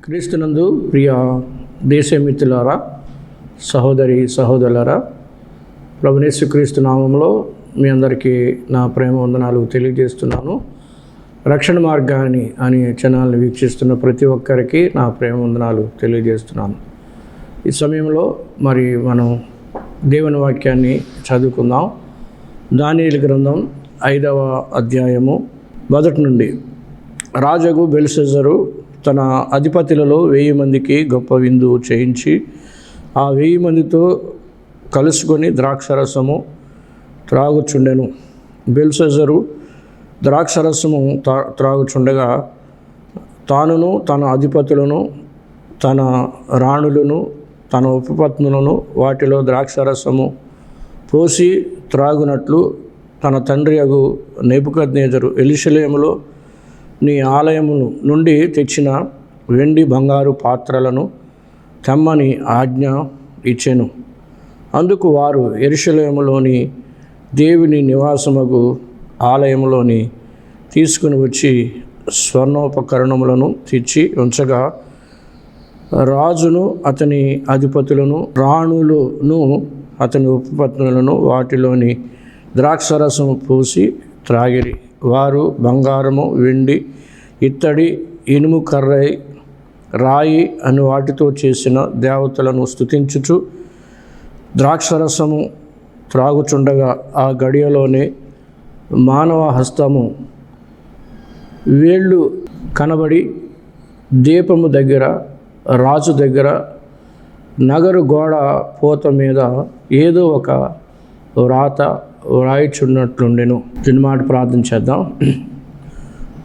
క్రీస్తునందు ప్రియ దేశమిత్రులారా, సహోదరి సహోదరులారా, ప్రభువైన యేసుక్రీస్తు నామములో మీ అందరికీ నా ప్రేమ వందనాలు తెలియజేస్తున్నాను. రక్షణ మార్గాన్ని అనే ఛానల్ని వీక్షిస్తున్న ప్రతి ఒక్కరికి నా ప్రేమ వందనాలు తెలియజేస్తున్నాను. ఈ సమయంలో మనం దేవుని వాక్యాన్ని చదువుకుందాం. దానియేలు గ్రంథం 5వ అధ్యాయము మొదటి నుండి. రాజగు బెల్షస్సరు తన అధిపతులలో 1000 మందికి గొప్ప విందు చేయించి ఆ 1000 మందితో కలుసుకొని ద్రాక్షరసము త్రాగుచుండెను. బెల్షస్సరు ద్రాక్షరసము త్రాగుచుండగా తానును తన అధిపతులను తన రాణులను తన ఉపపత్నులను వాటిలో ద్రాక్షరసము పోసి త్రాగునట్లు తన తండ్రి అగు నెబుకద్నెజరు యెరూషలేములో నీ ఆలయము నుండి తెచ్చిన వెండి బంగారు పాత్రలను తెమ్మని ఆజ్ఞ ఇచ్చెను. అందుకు వారు యెరూషలేములోని దేవుని నివాసముగు ఆలయంలోని తీసుకుని వచ్చి స్వర్ణోపకరణములను తెచ్చి ఉంచగా రాజును అతని అధిపతులను రాణులను అతని ఉపపత్నులను వాటిలోని ద్రాక్షరసము పోసి త్రాగిరి. వారు బంగారము, వెండి, ఇత్తడి, ఇనుము, కర్రై, రాయి అని వాటితో చేసిన దేవతలను స్తుతించుచు ద్రాక్షరసము త్రాగుచుండగా ఆ గడియలోనే మానవ హస్తము వేళ్ళు కనబడి దీపము దగ్గర రాజు దగ్గర నగరు గోడ పోత మీద ఏదో ఒక వ్రాత వ్రాయిచున్నట్లుండెను. దీని మాట ప్రార్థన చేద్దాం.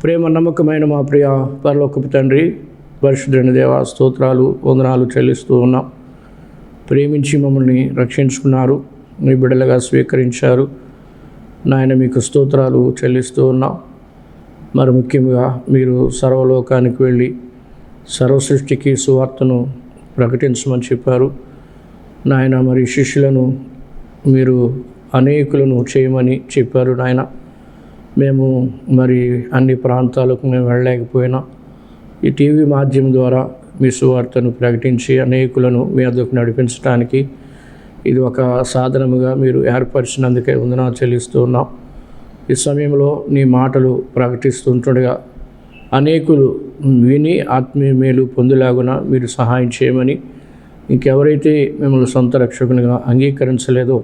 ప్రేమ నమ్మకమైన మా ప్రియ పరలోకపు తండ్రి, పరిశుద్ధుడైన దేవా, స్తోత్రాలు వందనాలు చెల్లిస్తూ ఉన్నాం. ప్రేమించి మమ్మల్ని రక్షించుకున్నారు, మీ బిడ్డలుగా స్వీకరించారు. నాయన మీకు స్తోత్రాలు చెల్లిస్తూ ఉన్నాం. మరి ముఖ్యంగా మీరు సర్వలోకానికి వెళ్ళి సర్వ సృష్టికి సువార్తను ప్రకటించమని చెప్పారు. నాయన మరి శిష్యులను మీరు అనేకులను చేయమని చెప్పారు. నాయన మేము మరి అన్ని ప్రాంతాలకు మేము వెళ్ళలేకపోయినా ఈ టీవీ మాధ్యమం ద్వారా మీ సువార్తను ప్రకటించి అనేకులను మీ వద్దకు నడిపించడానికి ఇది ఒక సాధనముగా మీరు ఏర్పరిచినందుకే వందనాలు చెల్లిస్తూ ఉన్నాం. ఈ సమయంలో నీ మాటలు ప్రకటిస్తుండగా అనేకులు విని ఆత్మీయ మేలు పొందులాగున మీరు సహాయం చేయమని, ఇంకెవరైతే మిమ్మల్ని సొంత రక్షకునిగా అంగీకరించలేదో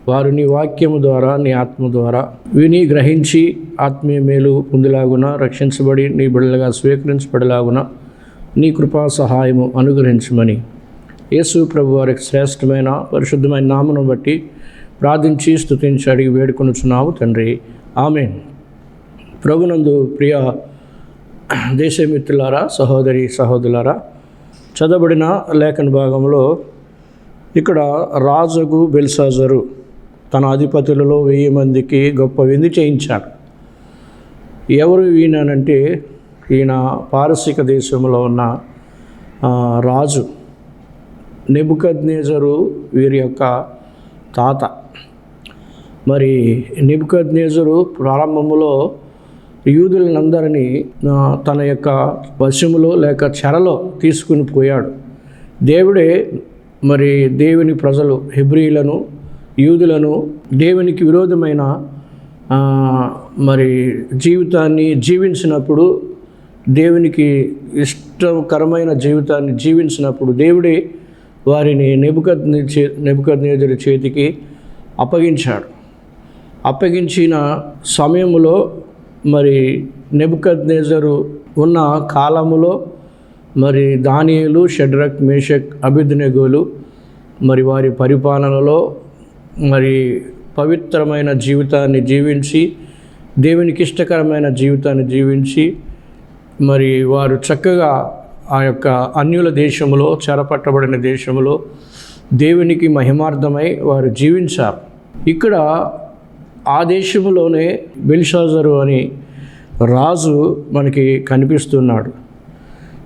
వారు నీ వాక్యము ద్వారా నీ ఆత్మ ద్వారా విని గ్రహించి ఆత్మీయ మేలు పొందులాగున రక్షించబడి నీ బిడ్డలుగా స్వీకరించబడలాగున నీ కృపా సహాయము అనుగ్రహించమని యేసు ప్రభు వారికి శ్రేష్టమైన పరిశుద్ధమైన నామను బట్టి ప్రార్థించి స్తుతించి అడిగి వేడుకొనుచున్నావు తండ్రి, ఆమేన్. ప్రభునందు ప్రియ దేశమిత్రులారా, సహోదరి సహోదరులారా, చదవబడిన లేఖన భాగంలో ఇక్కడ రాజగు బెల్షస్సరు తన అధిపతులలో 1000 మందికి గొప్ప విందు చేయించాడు. ఎవరు ఈయనంటే ఈయన పారసీక దేశంలో ఉన్న రాజు నెబుకద్నెజరు వీరి యొక్క తాత. మరి నెబుకద్నెజరు ప్రారంభంలో యూదులందరినీ తన యొక్క వశములో లేక చెరలో తీసుకుని పోయాడు. దేవుడే మరి దేవుని ప్రజలు హెబ్రీలను యూదులను దేవునికి విరోధమైన మరి జీవితాన్ని జీవించినప్పుడు, దేవునికి ఇష్టకరమైన జీవితాన్ని జీవించినప్పుడు దేవుడే వారిని నెబుకద్నెజరు చేతికి అప్పగించాడు. అప్పగించిన సమయంలో మరి నెబుకద్నెజరు ఉన్న కాలములో మరి దానియేలు, షడ్రక్, మేషక్, అబేద్నెగోలు మరి వారి పరిపాలనలో మరి పవిత్రమైన జీవితాన్ని జీవించి దేవునికి ఇష్టకరమైన జీవితాన్ని జీవించి మరి వారు చక్కగా ఆ యొక్క అన్యుల దేశంలో, చెరపట్టబడిన దేశంలో దేవునికి మహిమార్థమై వారు జీవించారు. ఇక్కడ ఆ దేశంలోనే బెల్షస్సరు అని రాజు మనకి కనిపిస్తున్నాడు.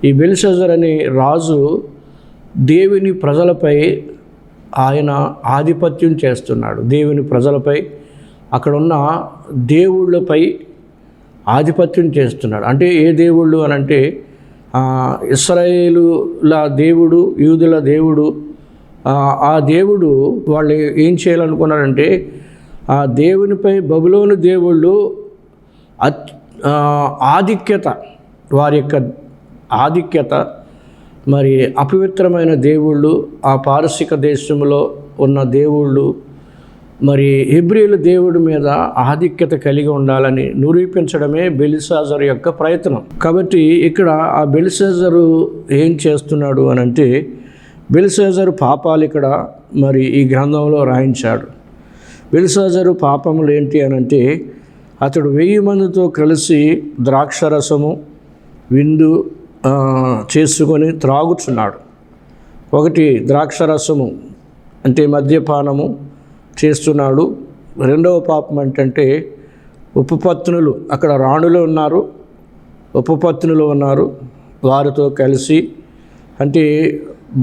ఈ బెల్షస్సరు అనే రాజు దేవుని ప్రజలపై ఆయన ఆధిపత్యం చేస్తున్నాడు. దేవుని ప్రజలపై, అక్కడున్న దేవుళ్ళపై ఆధిపత్యం చేస్తున్నాడు. అంటే ఏ దేవుళ్ళు అని అంటే ఇశ్రాయేలుల దేవుడు, యూదుల దేవుడు, ఆ దేవుడు వాళ్ళు ఏం చేయాలనుకున్నారంటే ఆ దేవునిపై బబులోను దేవుళ్ళు ఆధిక్యత, వారి యొక్క ఆధిక్యత, మరి అపవిత్రమైన దేవుళ్ళు, ఆ పారసిక దేశంలో ఉన్న దేవుళ్ళు, మరి హెబ్రీయుల దేవుడి మీద ఆధిక్యత కలిగి ఉండాలని నిరూపించడమే బెల్షాజరు యొక్క ప్రయత్నం. కాబట్టి ఇక్కడ ఆ బెల్షాజరు ఏం చేస్తున్నాడు అని అంటే, బెల్షాజరు పాపాలు ఇక్కడ మరి ఈ గ్రంథంలో రాయించాడు. బెల్షాజరు పాపములు ఏంటి అని అంటే, అతడు 1000 మందితో కలిసి ద్రాక్షరసము విందు చేసుకొని త్రాగుచున్నాడు. ఒకటి ద్రాక్షరసము అంటే మద్యపానము చేస్తున్నాడు. రెండవ పాపం ఏంటంటే ఉపపత్నులు, అక్కడ రాణులు ఉన్నారు, ఉపపత్నులు ఉన్నారు, వారితో కలిసి అంటే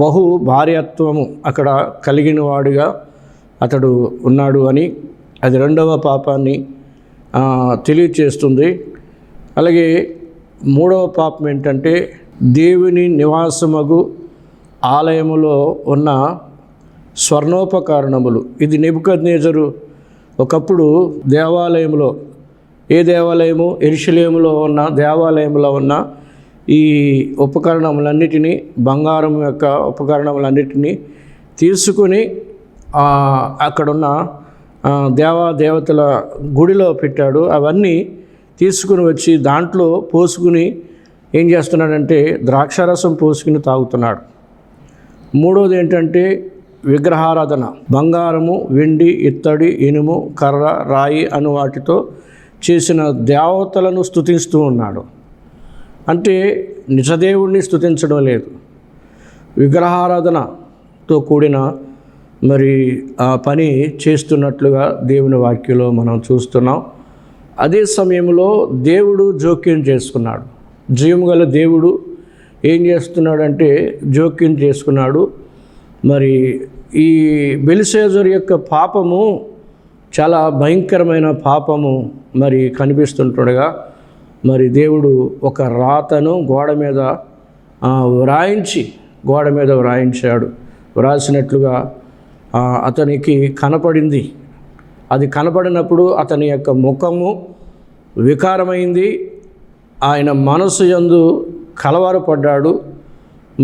బహు భార్యత్వము అక్కడ కలిగిన వాడుగా అతడు ఉన్నాడు అని అది రెండవ పాపాన్ని తెలియచేస్తుంది. అలాగే మూడవ పాపం ఏంటంటే దేవుని నివాసమగు ఆలయములో ఉన్న స్వర్ణోపకరణములు. ఇది నెబుకద్నెజరు ఒకప్పుడు దేవాలయంలో, ఏ దేవాలయము, యెరూషలేములో ఉన్న దేవాలయంలో ఉన్న ఈ ఉపకరణములన్నిటినీ, బంగారం యొక్క ఉపకరణములన్నిటినీ తీసుకుని అక్కడున్న దేవతల గుడిలో పెట్టాడు. అవన్నీ తీసుకుని వచ్చి దాంట్లో పోసుకుని ఏం చేస్తున్నాడంటే ద్రాక్షారసం పోసుకుని తాగుతున్నాడు. మూడోది ఏంటంటే విగ్రహారాధన, బంగారము, వెండి, ఇత్తడి, ఇనుము, కర్ర, రాయి అను వాటితో చేసిన దేవతలను స్తుతిస్తూ ఉన్నాడు. అంటే నిజదేవుడిని స్తుతించడం లేదు, విగ్రహారాధనతో కూడిన మరి ఆ పని చేస్తున్నట్లుగా దేవుని వాక్యంలో మనం చూస్తున్నాం. అదే సమయంలో దేవుడు జోక్యం చేసుకున్నాడు. జీవం గల దేవుడు ఏం చేస్తున్నాడంటే జోక్యం చేసుకున్నాడు. మరి ఈ బెల్షాజరు యొక్క పాపము చాలా భయంకరమైన పాపము మరి కనిపిస్తుండగా మరి దేవుడు ఒక రాతను గోడ మీద వ్రాయించాడు. వ్రాసినట్లుగా అతనికి కనపడింది. అది కనపడినప్పుడు అతని యొక్క ముఖము వికారమైంది, ఆయన మనసు యందు కలవరపడ్డాడు.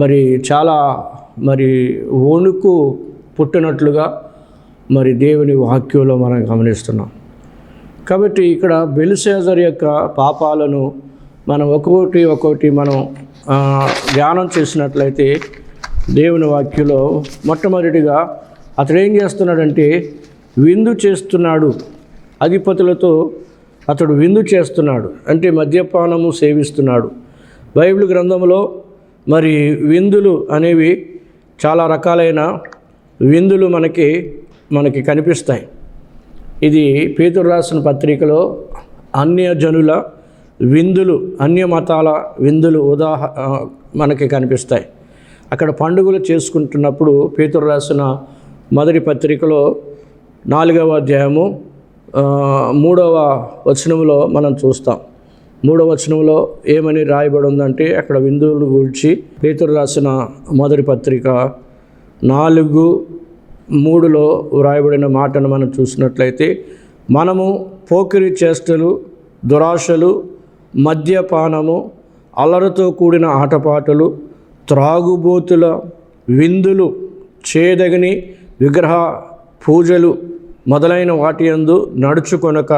మరి చాలా మరి వణుకు పుట్టినట్లుగా మరి దేవుని వాక్యంలో మనం గమనిస్తున్నాం. కాబట్టి ఇక్కడ బెల్షాజరు యొక్క పాపాలను మనం ఒక్కొక్కటి మనం ధ్యానం చేసినట్లయితే దేవుని వాక్యంలో మొట్టమొదటిగా అతడు ఏం చేస్తున్నాడంటే విందు చేస్తున్నాడు. అధిపతులతో అతడు విందు చేస్తున్నాడు, అంటే మద్యపానము సేవిస్తున్నాడు. బైబిల్ గ్రంథంలో మరి విందులు అనేవి చాలా రకాలైన విందులు మనకి కనిపిస్తాయి. ఇది పేతురు రాసిన పత్రికలో అన్యజనుల విందులు, అన్య మతాల విందులు మనకి కనిపిస్తాయి. అక్కడ పండుగలు చేసుకుంటున్నప్పుడు పేతురు రాసిన మొదటి పత్రికలో 4వ అధ్యాయము 3వ వచనంలో మనం చూస్తాం. 3వ వచనంలో ఏమని రాయబడి ఉందంటే అక్కడ విందువుల గురించి పేతురు రాసిన మొదటి పత్రిక 4:3లో వ్రాయబడిన మాటను మనం చూసినట్లయితే, మనము పోకిరి చేష్టలు, దురాశలు, మద్యపానము, అల్లరితో కూడిన ఆటపాటలు, త్రాగుబోతుల విందులు, చేదగని విగ్రహ పూజలు మొదలైన వాటి యందు నడుచుకొనక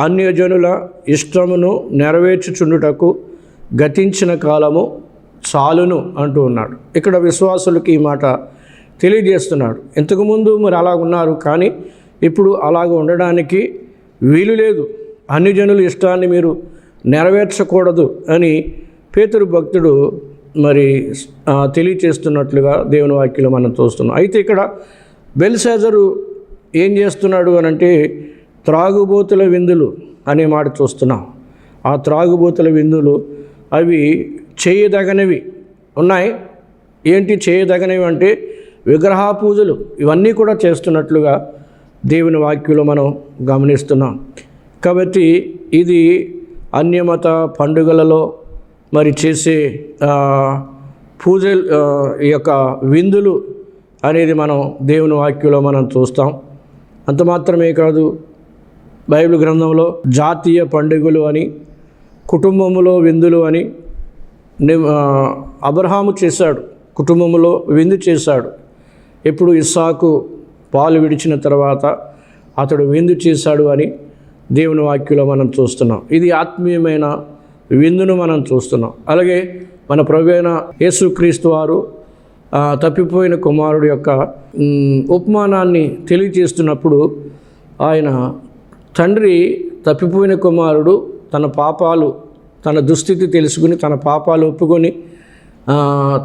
అన్యజనుల ఇష్టమును నెరవేర్చుచుండుటకు గతించిన కాలము చాలును అంటూ ఉన్నాడు. ఇక్కడ విశ్వాసులకి ఈ మాట తెలియజేస్తున్నాడు. ఇంతకుముందు మరి అలా ఉన్నారు, కానీ ఇప్పుడు అలాగ ఉండడానికి వీలు లేదు. అన్యజనుల ఇష్టాన్ని మీరు నెరవేర్చకూడదు అని పేతురు భక్తుడు మరి తెలియచేస్తున్నట్లుగా దేవుని వాక్యంలో మనం చూస్తున్నాం. అయితే ఇక్కడ బెల్షాజరు ఏం చేస్తున్నాడు అని అంటే త్రాగుబోతుల విందులు అనే మాట చూస్తున్నాం. ఆ త్రాగుబోతుల విందులు అవి చేయదగనివి ఉన్నాయి. ఏంటి చేయదగనివి అంటే విగ్రహ పూజలు, ఇవన్నీ కూడా చేస్తున్నట్లుగా దేవుని వాక్యంలో మనం గమనిస్తున్నాం. కాబట్టి ఇది అన్యమత పండుగలలో మరి చేసే పూజలు, ఈ యొక్క విందులు అనేది మనం దేవుని వాక్యంలో మనం చూస్తాం. అంత మాత్రమే కాదు, బైబిల్ గ్రంథంలో జాతీయ పండుగలు అని, కుటుంబంలో విందులు అని అబ్రహాము చేశాడు. కుటుంబంలో విందు చేశాడు. ఎప్పుడు ఇస్సాకు పాలు విడిచిన తర్వాత అతడు విందు చేశాడు అని దేవుని వాక్యంలో మనం చూస్తున్నాం. ఇది ఆత్మీయమైన విందును మనం చూస్తున్నాం. అలాగే మన ప్రభువైన యేసుక్రీస్తు వారు తప్పిపోయిన కుమారుడు యొక్క ఉపమానాన్ని తెలియజేస్తున్నప్పుడు ఆయన తండ్రి తప్పిపోయిన కుమారుడు తన పాపాలు, తన దుస్థితి తెలుసుకుని తన పాపాలు ఒప్పుకొని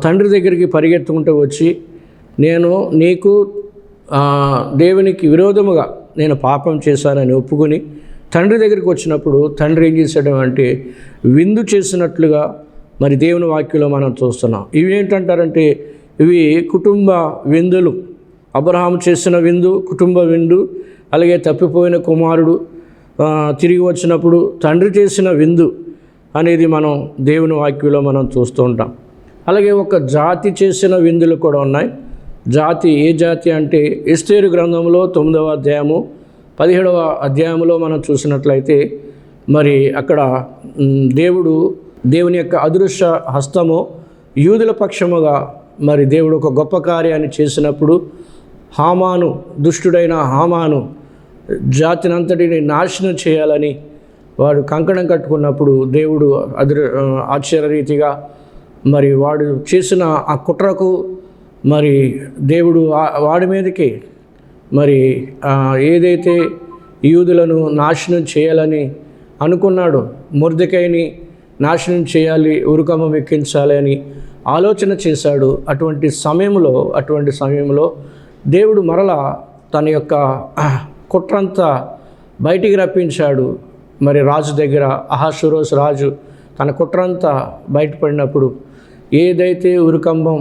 తండ్రి దగ్గరికి పరిగెత్తుకుంటూ వచ్చి, నేను నీకు దేవునికి విరోధముగా నేను పాపం చేశానని ఒప్పుకొని తండ్రి దగ్గరికి వచ్చినప్పుడు తండ్రి ఏం చేశాడు అంటే విందు చేసినట్లుగా మరి దేవుని వాక్యంలో మనం చూస్తున్నాం. ఇవి ఏంటంటారంటే ఇవి కుటుంబ విందులు. అబ్రహాము చేసిన విందు కుటుంబ విందు. అలాగే తప్పిపోయిన కుమారుడు తిరిగి వచ్చినప్పుడు తండ్రి చేసిన విందు అనేది మనం దేవుని వాక్యంలో మనం చూస్తూ ఉంటాం. అలాగే ఒక జాతి చేసిన విందులు కూడా ఉన్నాయి. జాతి ఏ జాతి అంటే ఎస్తేరు గ్రంథంలో 9వ అధ్యాయము 17వ అధ్యాయంలో మనం చూసినట్లయితే మరి అక్కడ దేవుని యొక్క అదృశ్య హస్తము యూదుల పక్షముగా మరి దేవుడు ఒక గొప్ప కార్యాన్ని చేసినప్పుడు హామాను, దుష్టుడైన హామాను జాతినంతటిని నాశనం చేయాలని వాడు కంకణం కట్టుకున్నప్పుడు దేవుడు ఆశ్చర్యరీతిగా మరి వాడు చేసిన ఆ కుట్రకు మరి దేవుడు వాడి మీదకి మరి ఏదైతే యూదులను నాశనం చేయాలని అనుకున్నాడో, మొర్దెకైని నాశనం చేయాలి, ఉరుకమ్మం ఎక్కించాలి అని ఆలోచన చేశాడు. అటువంటి సమయంలో దేవుడు మరలా తన యొక్క కుట్రంతా బయటికి రప్పించాడు. మరి రాజు దగ్గర అహష్వేరోషు రాజు తన కుట్రంతా బయటపడినప్పుడు ఏదైతే ఉరుకంబం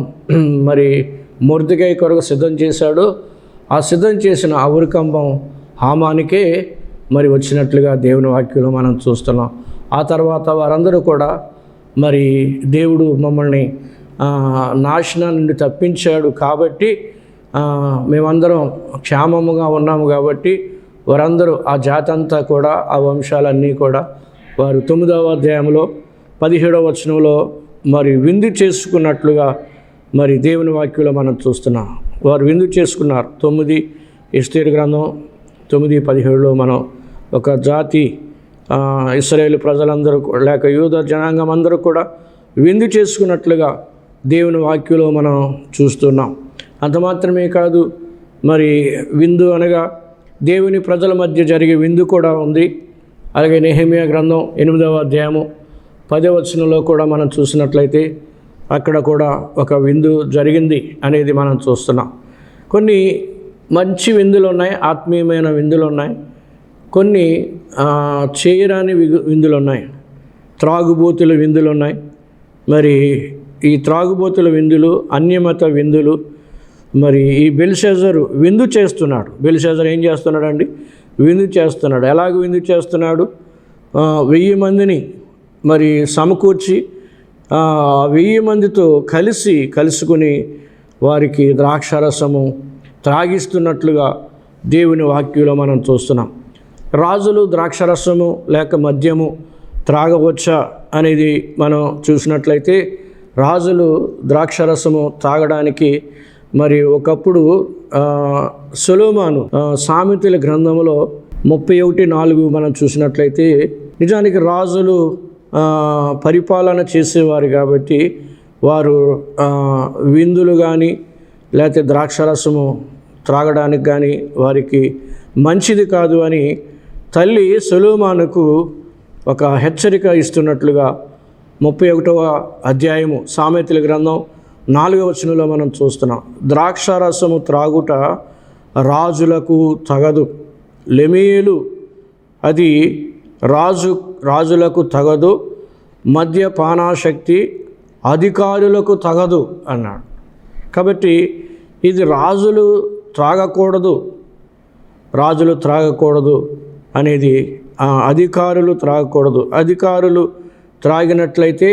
మరి మొర్దెకై కొరకు సిద్ధం చేశాడో ఆ సిద్ధం చేసిన ఆ ఉరుకంబం హామానికే మరి వచ్చినట్లుగా దేవుని వాక్యంలో మనం చూస్తున్నాం. ఆ తర్వాత వారందరూ కూడా మరి దేవుడు మమ్మల్ని నాశనం నుండి తప్పించాడు కాబట్టి మేమందరం క్షేమముగా ఉన్నాము కాబట్టి వారందరూ ఆ జాతి అంతా కూడా ఆ వంశాలన్నీ కూడా వారు 9వ అధ్యాయంలో 17వ వచనంలో మరి విందు చేసుకున్నట్లుగా మరి దేవుని వాక్యంలో మనం చూస్తున్నాం. వారు విందు చేసుకున్నారు. 9 ఎస్తేరు గ్రంథం 9:17లో మనం ఒక జాతి ఇశ్రాయేలు ప్రజలందరూ లేక యూద జనాంగం అందరూ కూడా విందు చేసుకున్నట్లుగా దేవుని వాక్యంలో మనం చూస్తున్నాం. అంత మాత్రమే కాదు, మరి విందు అనగా దేవుని ప్రజల మధ్య జరిగే విందు కూడా ఉంది. అలాగే నెహెమ్యా గ్రంథం 8వ అధ్యాయము 10వ వచనంలో కూడా మనం చూసినట్లయితే అక్కడ కూడా ఒక విందు జరిగింది అనేది మనం చూస్తున్నాం. కొన్ని మంచి విందులు ఉన్నాయి, ఆత్మీయమైన విందులు ఉన్నాయి. కొన్ని చేయరాని విందులు ఉన్నాయి, త్రాగుబోతుల విందులు ఉన్నాయి. మరి ఈ త్రాగుబోతుల విందులు, అన్యమత విందులు. మరి ఈ బెల్షాజరు విందు చేస్తున్నాడు. బెల్షాజర్ ఏం చేస్తున్నాడండి? విందు చేస్తున్నాడు. ఎలాగ విందు చేస్తున్నాడు? 1000 మందిని మరి సమకూర్చి 1000 మందితో కలుసుకుని వారికి ద్రాక్షారసము త్రాగిస్తున్నట్లుగా దేవుని వాక్యంలో మనం చూస్తున్నాం. రాజులు ద్రాక్షారసము లేక మద్యము త్రాగవచ్చా అనేది మనం చూసినట్లయితే రాజులు ద్రాక్షారసము త్రాగడానికి మరి ఒకప్పుడు సొలొమోను సామెతల గ్రంథంలో 31:4 మనం చూసినట్లయితే నిజానికి రాజులు పరిపాలన చేసేవారు కాబట్టి వారు విందులు కానీ లేకపోతే ద్రాక్షారసము త్రాగడానికి కానీ వారికి మంచిది కాదు అని తల్లి సొలొమోనుకు ఒక హెచ్చరిక ఇస్తున్నట్లుగా 31వ అధ్యాయము సామెతల గ్రంథం 4వ వచనంలో మనం చూస్తున్నాం. ద్రాక్షారసము త్రాగుట రాజులకు తగదు, లెమేలు అది రాజులకు తగదు, మద్యపానాశక్తి అధికారులకు తగదు అన్నాడు. కాబట్టి ఇది రాజులు త్రాగకూడదు అనేది అధికారులు త్రాగకూడదు. అధికారులు త్రాగినట్లయితే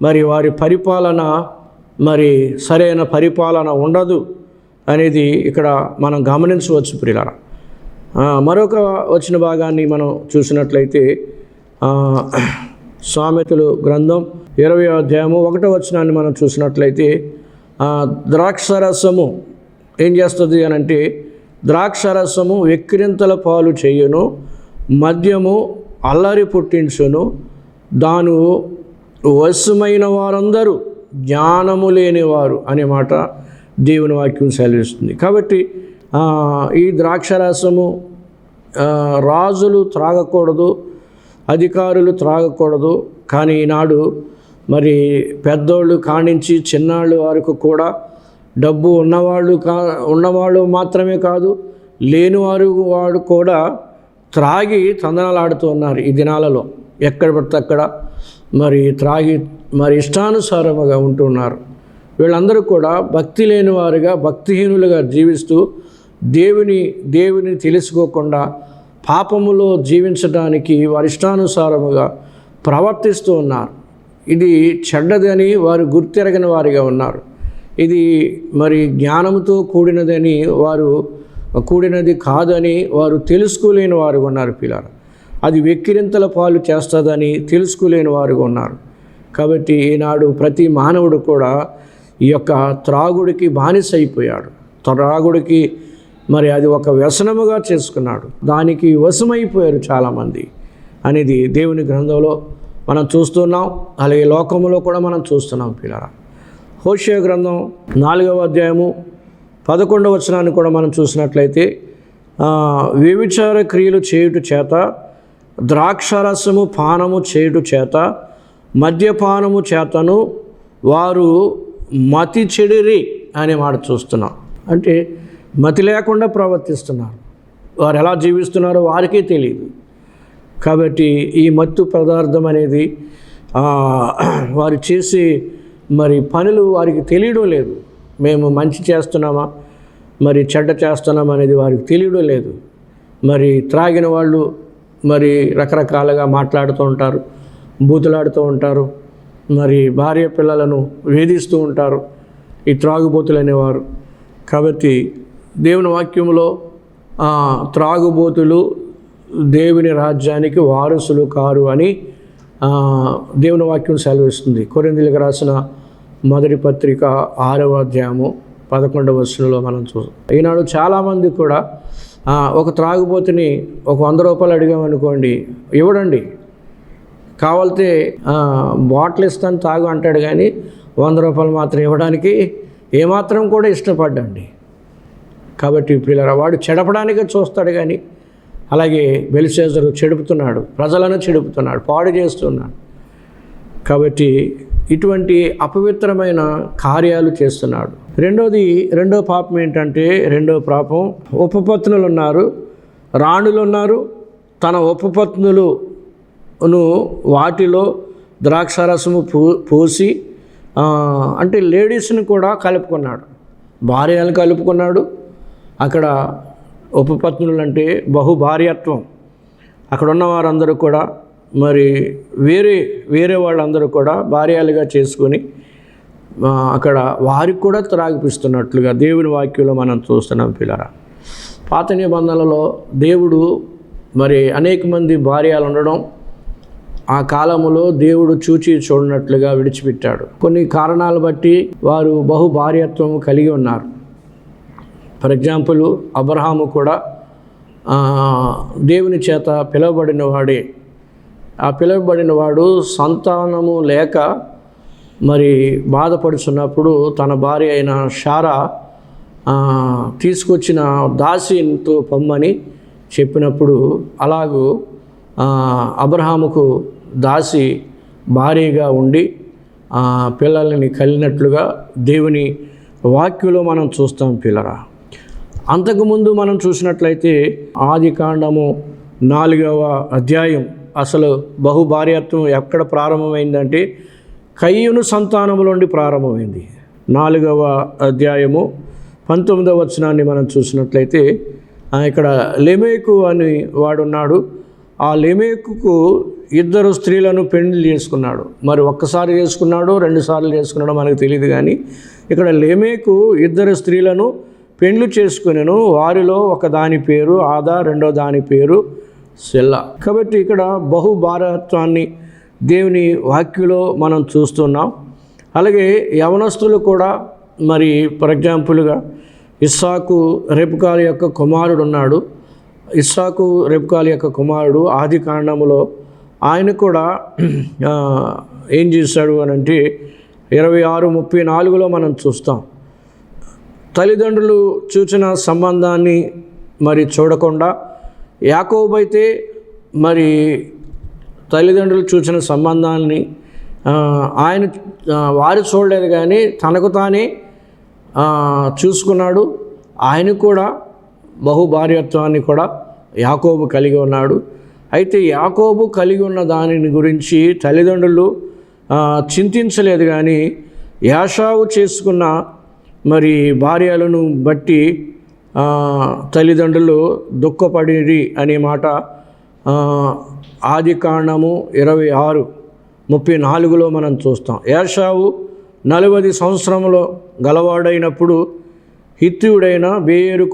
మరి వారి పరిపాలన మరి సరైన పరిపాలన ఉండదు అనేది ఇక్కడ మనం గమనించవచ్చు ప్రియులారా. మరొక వచ్చిన భాగాన్ని మనం చూసినట్లయితే సామెతలు గ్రంథం 20వ అధ్యాయము 1వ వచనాన్ని మనం చూసినట్లయితే ద్రాక్షరసము ఏం చేస్తుంది అని అంటే, ద్రాక్షరసము వెక్కిరింతల పాలు చేయును, మద్యము అల్లరి పుట్టించును, దాను వశమైన వారందరూ జ్ఞానము లేనివారు అనే మాట దేవుని వాక్యం సెలవిస్తుంది. కాబట్టి ఈ ద్రాక్షరసము రాజులు త్రాగకూడదు, అధికారులు త్రాగకూడదు. కానీ ఈనాడు మరి పెద్దోళ్ళు కానించి చిన్నాళ్ళు వరకు కూడా డబ్బు ఉన్నవాళ్ళు మాత్రమే కాదు, వాడు కూడా త్రాగి తందనాలాడుతూ ఉన్నారు ఈ దినాలలో. ఎక్కడ పడితే అక్కడ మరి త్రాగి మరి ఇష్టానుసారముగా ఉంటున్నారు. వీళ్ళందరూ కూడా భక్తి లేని వారుగా, భక్తిహీనులుగా జీవిస్తూ దేవుని తెలుసుకోకుండా పాపములో జీవించడానికి వారి ఇష్టానుసారముగా ప్రవర్తిస్తూ ఉన్నారు. ఇది చెడ్డదని వారు గుర్తెరగని వారిగా ఉన్నారు. ఇది మరి జ్ఞానంతో కూడినది కాదని వారు తెలుసుకోలేని వారుగా ఉన్నారు పిల్లలు. అది వెక్కిరింతల పాలు చేస్తుందని తెలుసుకోలేని వారుగా ఉన్నారు. కాబట్టి ఈనాడు ప్రతి మానవుడు కూడా ఈ యొక్క త్రాగుడికి బానిస అయిపోయాడు. త్రాగుడికి మరి అది ఒక వ్యసనముగా చేసుకున్నాడు, దానికి వశమైపోయారు చాలామంది అనేది దేవుని గ్రంథంలో మనం చూస్తున్నాం. అలాగే లోకంలో కూడా మనం చూస్తున్నాం పిల్లరా. హోషేయ గ్రంథం 4వ అధ్యాయము 11వ వచనాన్ని కూడా మనం చూసినట్లయితే, వ్యభిచార క్రియలు చేయుట చేత, ద్రాక్షరసము పానము చేయుట చేత, మద్యపానము చేతను వారు మతి చెడిరి అనే మాట చూస్తున్నాం. అంటే మతి లేకుండా ప్రవర్తిస్తున్నారు. వారు ఎలా జీవిస్తున్నారో వారికే తెలియదు. కాబట్టి ఈ మత్తు పదార్థం అనేది వారు చేసే మరి పనులు వారికి తెలియడం లేదు. మేము మంచి చేస్తున్నామా మరి చెడ్డ చేస్తున్నామా అనేది వారికి తెలియడం లేదు. మరి త్రాగిన వాళ్ళు మరి రకరకాలుగా మాట్లాడుతూ ఉంటారు, బూతులాడుతూ ఉంటారు, మరి భార్య పిల్లలను వేధిస్తూ ఉంటారు ఈ త్రాగుబోతులు అనేవారు. కాబట్టి దేవుని వాక్యంలో త్రాగుబోతులు దేవుని రాజ్యానికి వారసులు కారు అని దేవుని వాక్యం సెలవిస్తుంది. కొరింథీయులకు రాసిన మొదటి పత్రిక 6వ అధ్యాయము 11వ వచనంలో మనం చూస్తాం. ఈనాడు చాలామంది కూడా ఒక త్రాగుబోతుని ఒక 100 రూపాయలు అడిగామనుకోండి, ఇవ్వడండి, కావాలితే బాటిల్ ఇస్తాను తాగు అంటాడు, కానీ 100 రూపాయలు మాత్రం ఇవ్వడానికి ఏమాత్రం కూడా ఇష్టపడ్డండి. కాబట్టి పిల్లల వాడు చెడపడానికే చూస్తాడు, కానీ అలాగే బెల్షస్సరు చెడుపుతున్నాడు, ప్రజలను చెడుపుతున్నాడు, పాడు చేస్తున్నాడు. కాబట్టి ఇటువంటి అపవిత్రమైన కార్యాలు చేస్తున్నాడు. రెండో పాపం ఏంటంటే, రెండో పాపం ఉపపత్నులు ఉన్నారు, రాణులు ఉన్నారు. తన ఉపపత్నులను వాటిలో ద్రాక్షారసము పోసి అంటే లేడీస్ని కూడా కలుపుకున్నాడు, భార్యలను కలుపుకున్నాడు. అక్కడ ఉపపత్నులు అంటే బహుభార్యత్వం. అక్కడ ఉన్న వారందరూ కూడా మరి వేరే వాళ్ళందరూ కూడా భార్యలుగా చేసుకొని అక్కడ వారికి కూడా త్రాగిపిస్తున్నట్లుగా దేవుని వాక్యంలో మనం చూస్తున్నాం పిల్లరా. పాత నిబంధనలలో దేవుడు మరి అనేక మంది భార్యలు ఉండడం ఆ కాలములో దేవుడు చూచి చూడనట్లుగా విడిచిపెట్టాడు. కొన్ని కారణాలు బట్టి వారు బహుభార్యత్వం కలిగి ఉన్నారు. ఫర్ ఎగ్జాంపుల్ అబ్రహాము కూడా దేవుని చేత పిలువబడిన వాడే. ఆ పిలువబడిన వాడు సంతానము లేక మరి బాధపడుతున్నప్పుడు తన భార్య అయిన శారా తీసుకొచ్చిన దాసితో పొమ్మని చెప్పినప్పుడు అలాగూ అబ్రహాముకు దాసి భార్యగా ఉండి పిల్లల్ని కలిగినట్లుగా దేవుని వాక్యంలో మనం చూస్తాం పిల్లరా. అంతకుముందు మనం చూసినట్లయితే ఆదికాండము 4వ అధ్యాయం అసలు బహుభార్యత్వం ఎక్కడ ప్రారంభమైందంటే కయ్యూను సంతానముల నుండి ప్రారంభమైంది. 4వ అధ్యాయము 19వ వచనాన్ని మనం చూసినట్లయితే ఇక్కడ లెమెకు అని వాడున్నాడు. ఆ లెమెకుకు 2 స్త్రీలను పెళ్లి చేసుకున్నాడు. మరి ఒక్కసారి చేసుకున్నాడో 2 సార్లు చేసుకున్నాడో మనకు తెలియదు. కానీ ఇక్కడ లేమేకు 2 స్త్రీలను పెళ్లి చేసుకునేను. వారిలో ఒక దాని పేరు ఆదా, రెండో దాని పేరు సెల్లా. కాబట్టి ఇక్కడ బహుభార్యత్వాన్ని దేవుని వాక్యలో మనం చూస్తున్నాం. అలాగే యవనస్తులు కూడా మరి ఫర్ ఎగ్జాంపుల్గా ఇస్సాకు రెబ్కాల యొక్క కుమారుడు ఉన్నాడు. ఇస్సాకు రెబ్కాల యొక్క కుమారుడు ఆది కాండములో ఆయన కూడా ఏం చేశాడు అని అంటే 26:34 మనం చూస్తాం. తల్లిదండ్రులు చూచిన సంబంధాన్ని మరి చూడకుండా, యాకోబు అయితే మరి తల్లిదండ్రులు చూసిన సంబంధాన్ని ఆయన వారు చూడలేదు కానీ తనకు తానే చూసుకున్నాడు. ఆయన కూడా బహుభార్యత్వాన్ని కూడా యాకోబు కలిగి ఉన్నాడు. అయితే యాకోబు కలిగి ఉన్న దానిని గురించి తల్లిదండ్రులు చింతించలేదు. కానీ యాషావు చేసుకున్న మరి భార్యలను బట్టి తల్లిదండ్రులు దుఃఖపడిరి అనే మాట ఆది కాండము 26:34 మనం చూస్తాం. యాషావు 40 సంవత్సరములో గలవాడైనప్పుడు హిత్తీయుడైన బేయేరు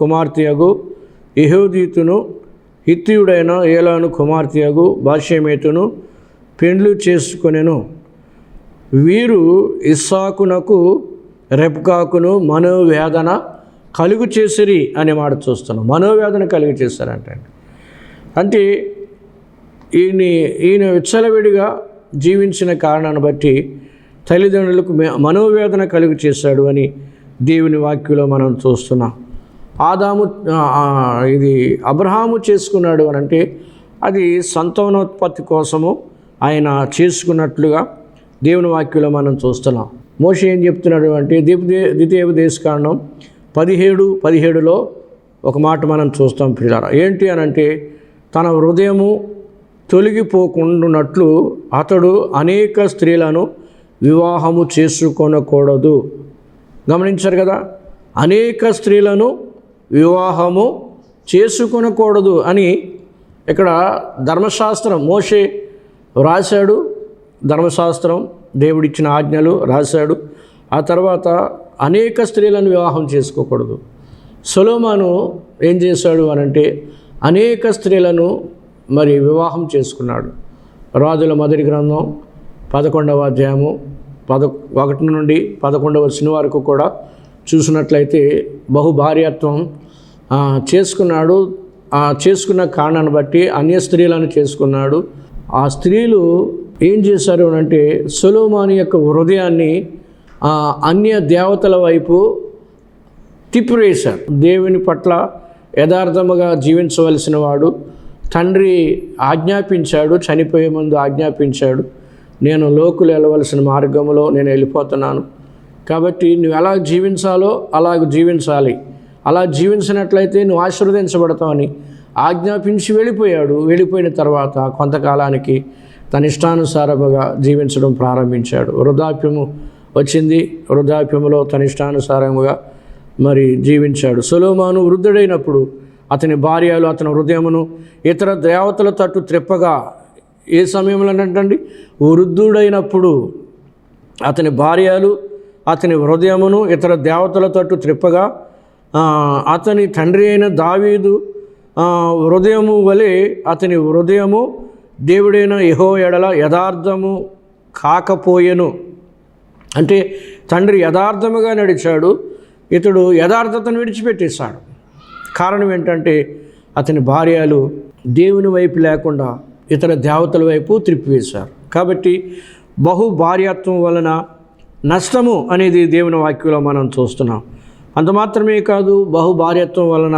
కుమార్తెయగు యెహూదీతును, హిత్తీయుడైన ఏలాను కుమార్తెయగు బాషెమెతును పెండ్లు చేసుకొనెను. వీరు ఇస్సాకునకు రెబ్కాకును మనోవేదన కలుగు చేసిరి అనే మాట చూస్తున్నాం. మనోవేదన కలుగు చేశారంటే అంటే ఈయన విచ్చలవిడిగా జీవించిన కారణాన్ని బట్టి తల్లిదండ్రులకు మనోవేదన కలుగు చేశాడు అని దేవుని వాక్యంలో మనం చూస్తున్నాం. ఇది అబ్రహాము చేసుకున్నాడు అని అంటే అది సంతానోత్పత్తి కోసము ఆయన చేసుకున్నట్లుగా దేవుని వాక్యంలో మనం చూస్తున్నాం. మోషే ఏం చెప్తున్నాడు అంటే ద్వితీయోపదేశకాండం 17:17 ఒక మాట మనం చూస్తాం పిల్లరా. ఏంటి అని అంటే తన హృదయము తొలగిపోకుండానట్లు అతడు అనేక స్త్రీలను వివాహము చేసుకొనకూడదు. గమనించారు కదా, అనేక స్త్రీలను వివాహము చేసుకొనకూడదు అని ఇక్కడ ధర్మశాస్త్రం మోషే రాశాడు. ధర్మశాస్త్రం దేవుడిచ్చిన ఆజ్ఞలు రాశాడు. ఆ తర్వాత అనేక స్త్రీలను వివాహం చేసుకోకూడదు. సొలొమోను ఏం చేశాడు అనంటే అనేక స్త్రీలను మరి వివాహం చేసుకున్నాడు. రాజుల మొదటి గ్రంథం 11వ అధ్యాయము 1 నుండి 11వ వచనం వరకు కూడా చూసినట్లయితే బహుభార్యత్వం చేసుకున్నాడు. చేసుకున్న కారణాన్ని బట్టి అన్య స్త్రీలను చేసుకున్నాడు. ఆ స్త్రీలు ఏం చేశారు అంటే సొలొమోను యొక్క హృదయాన్ని అన్య దేవతల వైపు తిప్పివేశారు. దేవుని పట్ల యథార్థముగా జీవించవలసిన వాడు తండ్రి ఆజ్ఞాపించాడు, చనిపోయే ముందు ఆజ్ఞాపించాడు, నేను లోకులు వెళ్ళవలసిన మార్గంలో నేను వెళ్ళిపోతున్నాను, కాబట్టి నువ్వు ఎలా జీవించాలో అలాగ జీవించాలి, అలా జీవించినట్లయితే నువ్వు ఆశీర్వదించబడతావని ఆజ్ఞాపించి వెళ్ళిపోయాడు. వెళ్ళిపోయిన తర్వాత కొంతకాలానికి తన ఇష్టానుసారముగా జీవించడం ప్రారంభించాడు. వృద్ధాప్యము వచ్చింది. వృద్ధాప్యములో తన ఇష్టానుసారముగా మరి జీవించాడు. సొలొమోను వృద్ధుడైనప్పుడు అతని భార్యలు అతని హృదయమును ఇతర దేవతల తట్టు త్రిప్పగా, ఏ సమయంలో అంటండి వృద్ధుడైనప్పుడు అతని భార్యలు అతని హృదయమును ఇతర దేవతల తట్టు త్రిప్పగా, అతని తండ్రి అయిన దావీదు హృదయము వలె అతని హృదయము దేవుడైన యెహోవా ఎడల యథార్థము కాకపోయెను. అంటే తండ్రి యథార్థముగా నడిచాడు, ఇతడు యథార్థతను విడిచిపెట్టేశాడు. కారణం ఏంటంటే అతని భార్యలు దేవుని వైపు లేకుండా ఇతర దేవతల వైపు త్రిప్పివేశారు. కాబట్టి బహుభార్యత్వం వలన నష్టము అనేది దేవుని వాక్యంలో మనం చూస్తున్నాం. అంత మాత్రమే కాదు, బహుభార్యత్వం వలన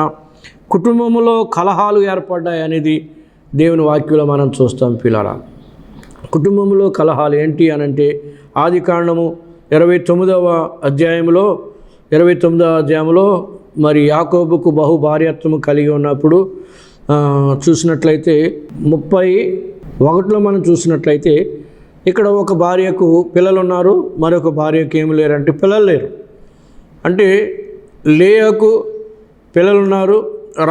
కుటుంబంలో కలహాలు ఏర్పడ్డాయి అనేది దేవుని వాక్యంలో మనం చూస్తాం. పిల్లరా, కుటుంబంలో కలహాలు ఏంటి అనంటే ఆది కాండము 29వ అధ్యాయంలో మరి యాకోబుకు బహుభార్యత్వము కలిగి ఉన్నప్పుడు చూసినట్లయితే 31లో మనం చూసినట్లయితే ఇక్కడ ఒక భార్యకు పిల్లలు ఉన్నారు, మరొక భార్యకు ఏమి లేరంటే పిల్లలు లేరు. అంటే లేయాకు పిల్లలు ఉన్నారు,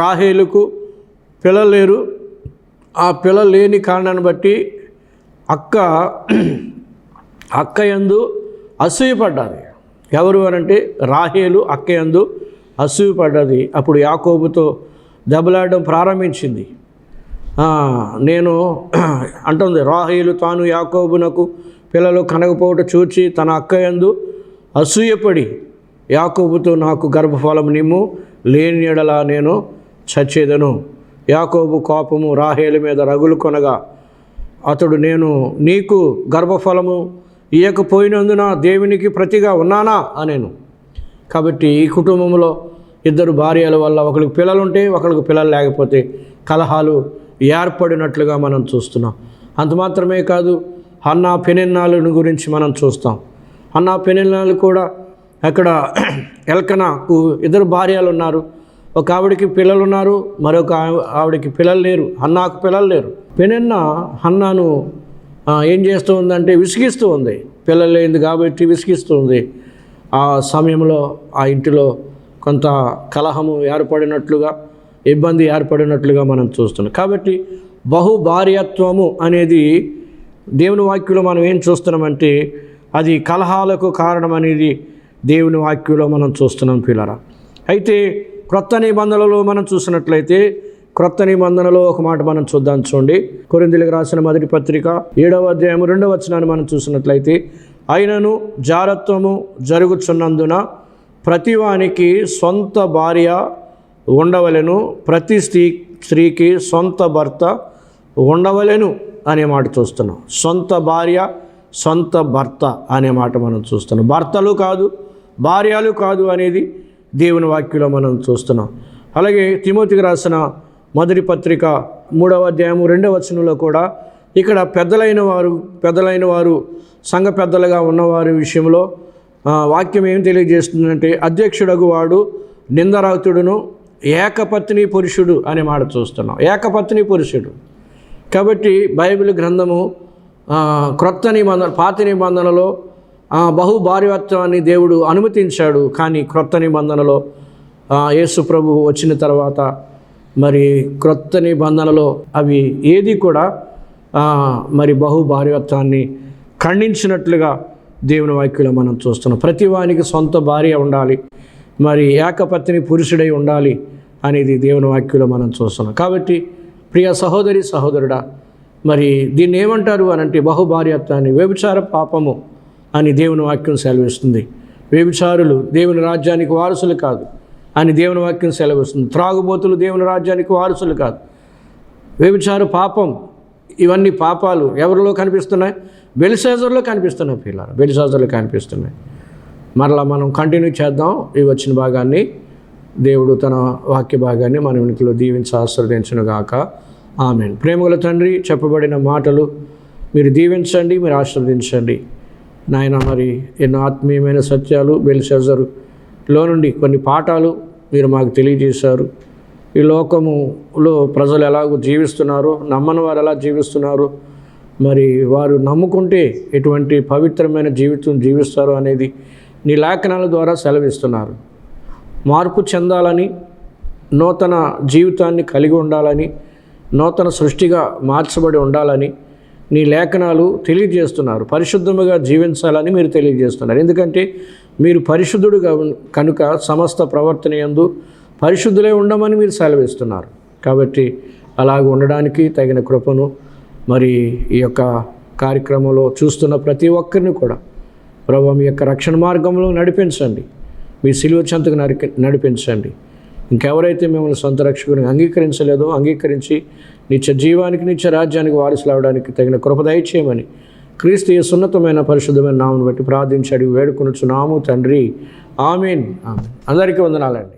రాహేలుకు పిల్లలు లేరు. ఆ పిల్లలు లేని కారణాన్ని బట్టి అక్క యందు అసూయపడ్డది. ఎవరు అనంటే రాహేలు అక్క యందు అసూయపడ్డది. అప్పుడు యాకోబుతో దెబ్బలాడడం ప్రారంభించింది. నేను అంటుంది, రాహేలు తాను యాకోబునకు పిల్లలు కనకపోవట చూచి తన అక్క యందు అసూయపడి యాకోబుతో నాకు గర్భఫలం నిమ్ము, లేని యెడల నేను చచ్చేదను. యాకోబు కోపము రాహేలు మీద రగులు కొనగా అతడు, నేను నీకు గర్భఫలము ఇయ్యకపోయినందున దేవునికి ప్రతిగా ఉన్నానా అనేను. కాబట్టి ఈ కుటుంబంలో ఇద్దరు భార్యల వల్ల ఒకరికి పిల్లలు ఉంటే ఒకరికి పిల్లలు లేకపోతే కలహాలు ఏర్పడినట్లుగా మనం చూస్తున్నాం. అంత మాత్రమే కాదు, హన్నా పెనిన్నాలను గురించి మనం చూస్తాం. హన్నా పెనిన్నాలు కూడా అక్కడ ఎల్కనాకు ఇద్దరు భార్యలు ఉన్నారు. ఒక ఆవిడికి పిల్లలు ఉన్నారు, మరొక ఆవిడికి పిల్లలు లేరు. హన్నాకు పిల్లలు లేరు. పెనిన్నా హన్నాను ఏం చేస్తూ ఉందంటే విసిగిస్తూ ఉంది. పిల్లలు లేనిది కాబట్టి విసిగిస్తూ ఉంది. ఆ సమయంలో ఆ ఇంటిలో కొంత కలహము ఏర్పడినట్లుగా, ఇబ్బంది ఏర్పడినట్లుగా మనం చూస్తున్నాం. కాబట్టి బహుభార్యత్వము అనేది దేవుని వాక్యంలో మనం ఏం చూస్తున్నామంటే అది కలహాలకు కారణం అనేది దేవుని వాక్యంలో మనం చూస్తున్నాం పిల్లరా. అయితే క్రొత్త నిబంధనలో మనం చూసినట్లయితే క్రొత్త నిబంధనలో ఒక మాట మనం చూద్దాం. చూడండి, కొరింథీయులకు రాసిన మొదటి పత్రిక 7వ అధ్యాయం 2వ వచనాన్ని మనం చూసినట్లయితే, అయినను జారత్వము జరుగుచున్నందున ప్రతివానికి సొంత భార్య ఉండవలెను, ప్రతి స్త్రీకి సొంత భర్త ఉండవలెను అనే మాట చూస్తున్నాం. సొంత భార్య, సొంత భర్త అనే మాట మనం చూస్తున్నాం. భర్తలు కాదు, భార్యలు కాదు అనేది దేవుని వాక్యంలో మనం చూస్తున్నాం. అలాగే తిమోతికి రాసిన మొదటి పత్రిక 3వ అధ్యాయం 2వ వచనంలో కూడా ఇక్కడ పెద్దలైన వారు సంఘ పెద్దలుగా ఉన్నవారి విషయంలో వాక్యం ఏం తెలియజేస్తుందంటే, అధ్యక్షుడగు వాడు నిందరహితుడును ఏకపత్ని పురుషుడు అనే మాట చూస్తున్నాం. ఏకపత్ని పురుషుడు. కాబట్టి బైబిల్ గ్రంథము క్రొత్త నిబంధన, పాత నిబంధనలో బహుభార్యత్వాన్ని దేవుడు అనుమతించాడు. కానీ క్రొత్త నిబంధనలో యేసు ప్రభు వచ్చిన తర్వాత మరి క్రొత్త నిబంధనలో అవి ఏది కూడా మరి బహుభార్యత్వాన్ని ఖండించినట్లుగా దేవుని వాక్యంలో మనం చూస్తున్నాం. ప్రతి వానికి సొంత భార్య ఉండాలి, మరి ఏకపత్ని పురుషుడై ఉండాలి అనేది దేవుని వాక్యంలో మనం చూస్తున్నాం. కాబట్టి ప్రియ సహోదరి సహోదరుడా, మరి దీన్ని ఏమంటారు అనంటే బహుభార్యత్వాన్ని వ్యభిచార పాపము అని దేవుని వాక్యం సెలవిస్తుంది. వ్యభిచారులు దేవుని రాజ్యానికి వారసులు కాదు అని దేవుని వాక్యం సెలవిస్తుంది. త్రాగుబోతులు దేవుని రాజ్యానికి వారసులు కాదు. వ్యభిచార పాపం, ఇవన్నీ పాపాలు ఎవరిలో కనిపిస్తున్నాయి? బెల్షాజర్లో కనిపిస్తున్నాయి పిల్లలు, బెల్షాజర్లో కనిపిస్తున్నాయి. మరలా మనం కంటిన్యూ చేద్దాం ఈ వచ్చిన భాగాన్ని. దేవుడు తన వాక్య భాగాన్ని మన వెనుకలో దీవించి ఆశీర్వదించును గాక. ఆమేన్. ప్రేమగల తండ్రి, చెప్పబడిన మాటలు మీరు దీవించండి, మీరు ఆశీర్వదించండి నాయన. మరి ఎన్నో ఆత్మీయమైన సత్యాలు బెల్షాజరులో నుండి కొన్ని పాఠాలు మీరు మాకు తెలియజేశారు. ఈ లోకములో ప్రజలు ఎలాగో జీవిస్తున్నారు, నమ్మని వారు ఎలా జీవిస్తున్నారు, మరి వారు నమ్ముకుంటే ఎటువంటి పవిత్రమైన జీవితం జీవిస్తారు అనేది నీ లేఖనాల ద్వారా సెలవిస్తున్నారు. మార్పు చెందాలని, నూతన జీవితాన్ని కలిగి ఉండాలని, నూతన సృష్టిగా మార్చబడి ఉండాలని నీ లేఖనాలు తెలియజేస్తున్నారు. పరిశుద్ధముగా జీవించాలని మీరు తెలియజేస్తున్నారు. ఎందుకంటే మీరు పరిశుద్ధుడు కనుక సమస్త ప్రవర్తన యందు పరిశుద్ధులే ఉండమని మీరు సెలవిస్తున్నారు. కాబట్టి అలాగ ఉండడానికి తగిన కృపను మరి ఈ యొక్క కార్యక్రమంలో చూస్తున్న ప్రతి ఒక్కరిని కూడా ప్రభువా మీ యొక్క రక్షణ మార్గంలో నడిపించండి, మీ సిలువ చెంతకు నడిపించండి. ఇంకెవరైతే మిమ్మల్ని సొంత రక్షకుని అంగీకరించలేదో అంగీకరించి నిత్య జీవానికి, నిత్య రాజ్యానికి వారసులు అవడానికి తగిన కృప దయచేయమని క్రీస్తు యేసు ఉన్నతమైన పరిశుద్ధమైన నామమును బట్టి ప్రార్థించి అడిగి వేడుకొనుచున్నాము తండ్రి. ఆమేన్. ఆమేన్. అందరికీ వందనాలండి.